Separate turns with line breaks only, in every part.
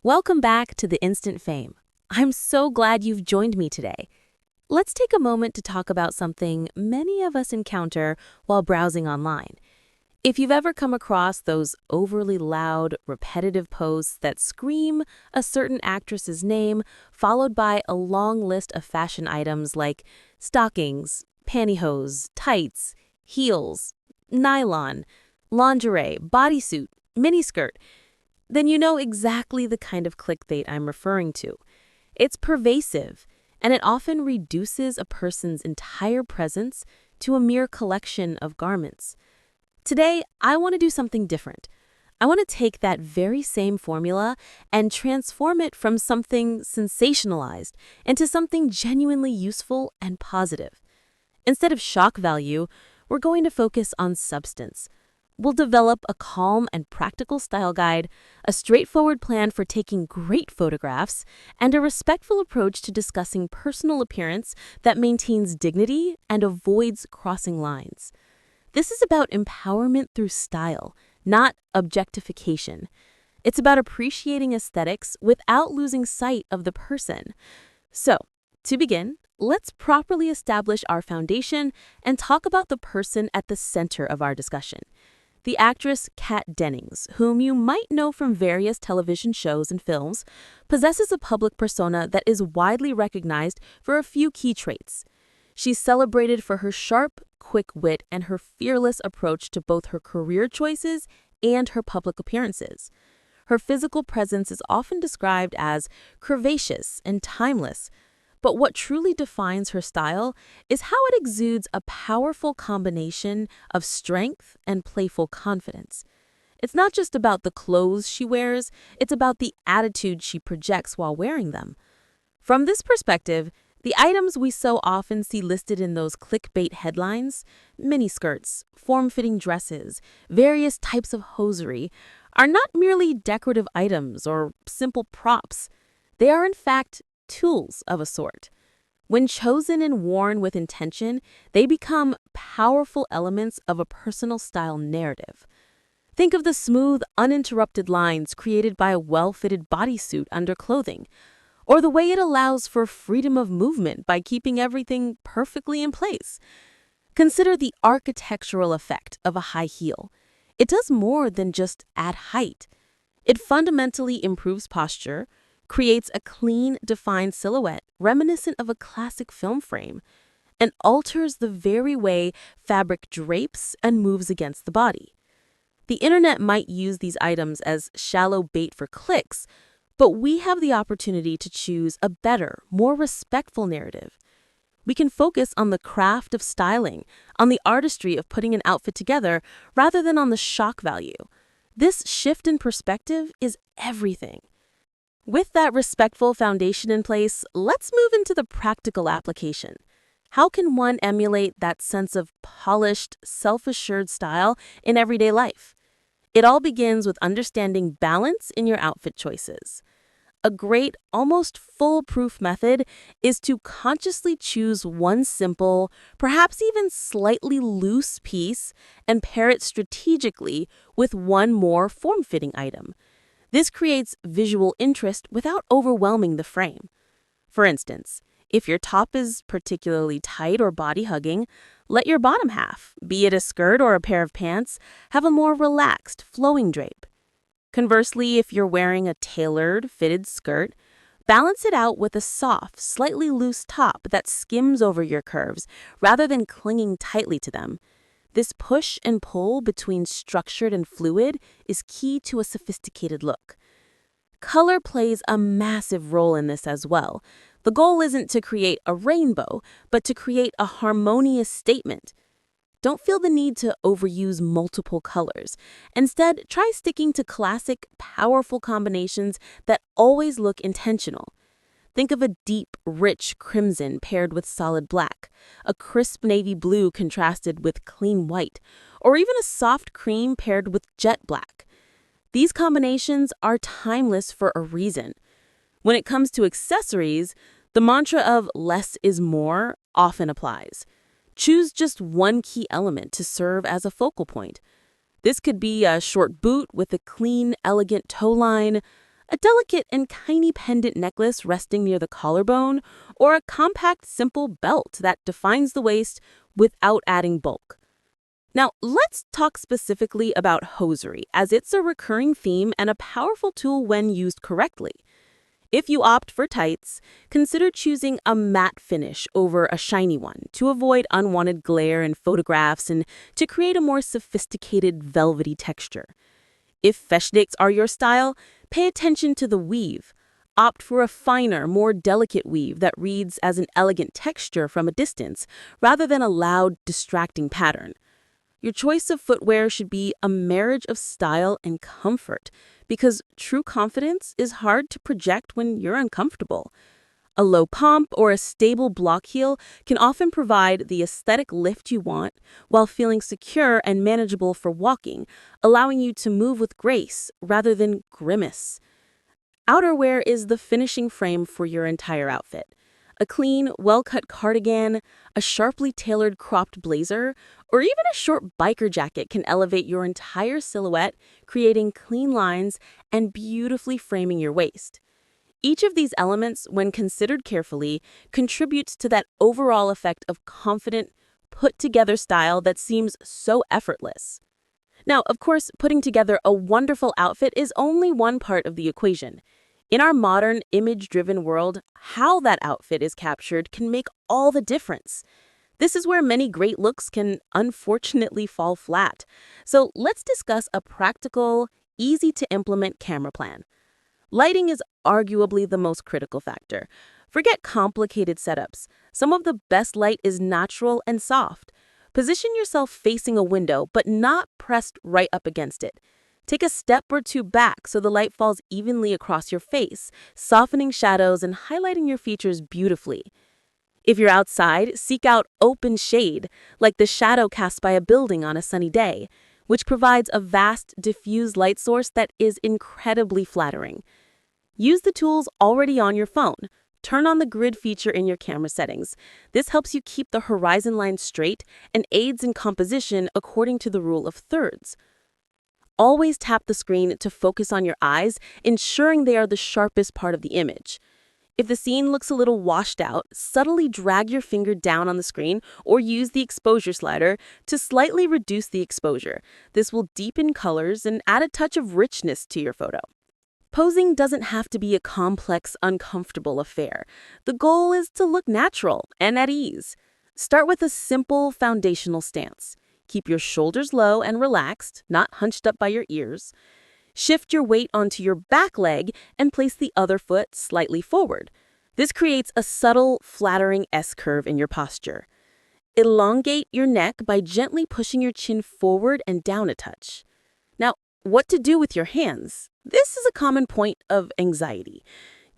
Welcome back to the Instant Fame. I'm so glad you've joined me today. Let's take a moment to talk about something many of us encounter while browsing online. If you've ever come across those overly loud, repetitive posts that scream a certain actress's name, followed by a long list of fashion items like stockings, pantyhose, tights, heels, nylon, lingerie, bodysuit, miniskirt, then you know exactly the kind of clickbait I'm referring to. It's pervasive, and it often reduces a person's entire presence to a mere collection of garments. Today, I want to do something different. I want to take that very same formula and transform it from something sensationalized into something genuinely useful and positive. Instead of shock value, we're going to focus on substance. We'll develop a calm and practical style guide, a straightforward plan for taking great photographs, and a respectful approach to discussing personal appearance that maintains dignity and avoids crossing lines. This is about empowerment through style, not objectification. It's about appreciating aesthetics without losing sight of the person. So, to begin, let's properly establish our foundation and talk about the person at the center of our discussion. The actress Kat Dennings, whom you might know from various television shows and films, possesses a public persona that is widely recognized for a few key traits. She's celebrated for her sharp, quick wit and her fearless approach to both her career choices and her public appearances. Her physical presence is often described as curvaceous and timeless, but what truly defines her style is how it exudes a powerful combination of strength and playful confidence. It's not just about the clothes she wears, it's about the attitude she projects while wearing them. From this perspective, the items we so often see listed in those clickbait headlines, miniskirts, form-fitting dresses, various types of hosiery, are not merely decorative items or simple props. They are in fact tools of a sort. When chosen and worn with intention, they become powerful elements of a personal style narrative. Think of the smooth, uninterrupted lines created by a well-fitted bodysuit under clothing, or the way it allows for freedom of movement by keeping everything perfectly in place. Consider the architectural effect of a high heel. It does more than just add height. It fundamentally improves posture, creates a clean, defined silhouette reminiscent of a classic film frame, and alters the very way fabric drapes and moves against the body. The internet might use these items as shallow bait for clicks, but we have the opportunity to choose a better, more respectful narrative. We can focus on the craft of styling, on the artistry of putting an outfit together, rather than on the shock value. This shift in perspective is everything. With that respectful foundation in place, let's move into the practical application. How can one emulate that sense of polished, self-assured style in everyday life? It all begins with understanding balance in your outfit choices. A great, almost foolproof method is to consciously choose one simple, perhaps even slightly loose piece and pair it strategically with one more form-fitting item. This creates visual interest without overwhelming the frame. For instance, if your top is particularly tight or body-hugging, let your bottom half, be it a skirt or a pair of pants, have a more relaxed, flowing drape. Conversely, if you're wearing a tailored, fitted skirt, balance it out with a soft, slightly loose top that skims over your curves rather than clinging tightly to them. This push and pull between structured and fluid is key to a sophisticated look. Color plays a massive role in this as well. The goal isn't to create a rainbow, but to create a harmonious statement. Don't feel the need to overuse multiple colors. Instead, try sticking to classic, powerful combinations that always look intentional. Think of a deep, rich crimson paired with solid black, a crisp navy blue contrasted with clean white, or even a soft cream paired with jet black. These combinations are timeless for a reason. When it comes to accessories, the mantra of less is more often applies. Choose just one key element to serve as a focal point. This could be a short boot with a clean, elegant toe line, A delicate and tiny pendant necklace resting near the collarbone, or a compact, simple belt that defines the waist without adding bulk. Now, let's talk specifically about hosiery, as it's a recurring theme and a powerful tool when used correctly. If you opt for tights, consider choosing a matte finish over a shiny one to avoid unwanted glare in photographs and to create a more sophisticated velvety texture. If fishnets are your style, pay attention to the weave. Opt for a finer, more delicate weave that reads as an elegant texture from a distance rather than a loud, distracting pattern. Your choice of footwear should be a marriage of style and comfort, because true confidence is hard to project when you're uncomfortable. A low pump or a stable block heel can often provide the aesthetic lift you want while feeling secure and manageable for walking, allowing you to move with grace rather than grimace. Outerwear is the finishing frame for your entire outfit. A clean, well-cut cardigan, a sharply tailored cropped blazer, or even a short biker jacket can elevate your entire silhouette, creating clean lines and beautifully framing your waist. Each of these elements, when considered carefully, contributes to that overall effect of confident, put-together style that seems so effortless. Now, of course, putting together a wonderful outfit is only one part of the equation. In our modern, image-driven world, how that outfit is captured can make all the difference. This is where many great looks can unfortunately fall flat. So let's discuss a practical, easy-to-implement camera plan. Lighting is arguably the most critical factor. Forget complicated setups. Some of the best light is natural and soft. Position yourself facing a window, but not pressed right up against it. Take a step or two back so the light falls evenly across your face, softening shadows and highlighting your features beautifully. If you're outside, seek out open shade, like the shadow cast by a building on a sunny day, which provides a vast, diffuse light source that is incredibly flattering. Use the tools already on your phone. Turn on the grid feature in your camera settings. This helps you keep the horizon line straight and aids in composition according to the rule of thirds. Always tap the screen to focus on your eyes, ensuring they are the sharpest part of the image. If the scene looks a little washed out, subtly drag your finger down on the screen or use the exposure slider to slightly reduce the exposure. This will deepen colors and add a touch of richness to your photo. Posing doesn't have to be a complex, uncomfortable affair. The goal is to look natural and at ease. Start with a simple foundational stance. Keep your shoulders low and relaxed, not hunched up by your ears. Shift your weight onto your back leg and place the other foot slightly forward. This creates a subtle, flattering S-curve in your posture. Elongate your neck by gently pushing your chin forward and down a touch. Now, what to do with your hands? This is a common point of anxiety.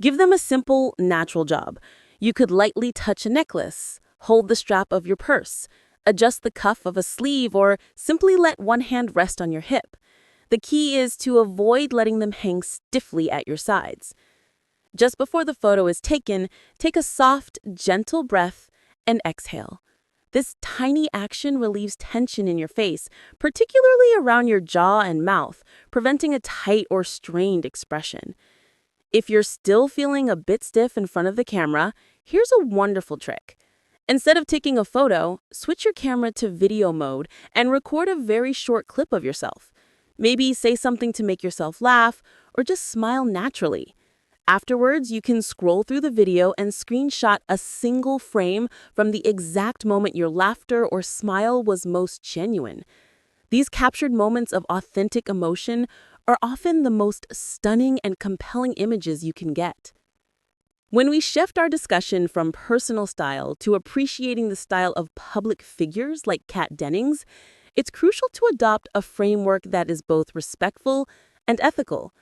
Give them a simple, natural job. You could lightly touch a necklace, hold the strap of your purse, adjust the cuff of a sleeve, or simply let one hand rest on your hip. The key is to avoid letting them hang stiffly at your sides. Just before the photo is taken, take a soft, gentle breath and exhale. This tiny action relieves tension in your face, particularly around your jaw and mouth, preventing a tight or strained expression. If you're still feeling a bit stiff in front of the camera, here's a wonderful trick. Instead of taking a photo, switch your camera to video mode and record a very short clip of yourself. Maybe say something to make yourself laugh or just smile naturally. Afterwards, you can scroll through the video and screenshot a single frame from the exact moment your laughter or smile was most genuine. These captured moments of authentic emotion are often the most stunning and compelling images you can get. When we shift our discussion from personal style to appreciating the style of public figures like Kat Dennings, it's crucial to adopt a framework that is both respectful and ethical.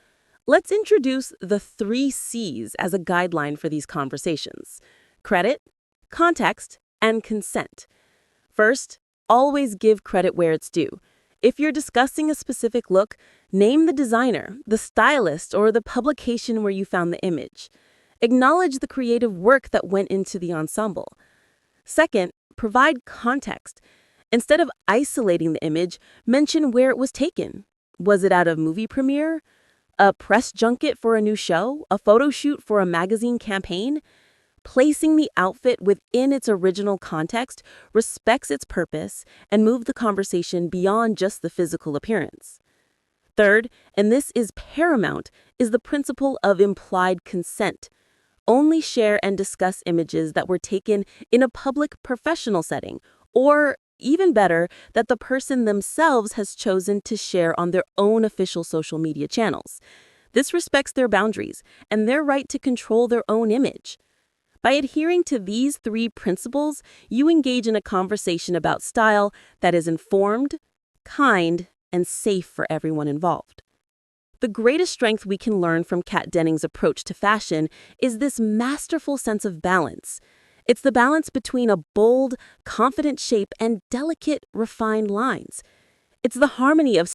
Let's introduce the 3 C's as a guideline for these conversations: credit, context, and consent. First, always give credit where it's due. If you're discussing a specific look, name the designer, the stylist, or the publication where you found the image. Acknowledge the creative work that went into the ensemble. Second, provide context. Instead of isolating the image, mention where it was taken. Was it at a movie premiere, A press junket for a new show? A photo shoot for a magazine campaign? Placing the outfit within its original context respects its purpose and moves the conversation beyond just the physical appearance. Third, and this is paramount, is the principle of implied consent. Only share and discuss images that were taken in a public professional setting, or even better, that the person themselves has chosen to share on their own official social media channels. This respects their boundaries and their right to control their own image. By adhering to these three principles, you engage in a conversation about style that is informed, kind, and safe for everyone involved. The greatest strength we can learn from Kat Dennings' approach to fashion is this masterful sense of balance. It's the balance between a bold, confident shape and delicate, refined lines. It's the harmony of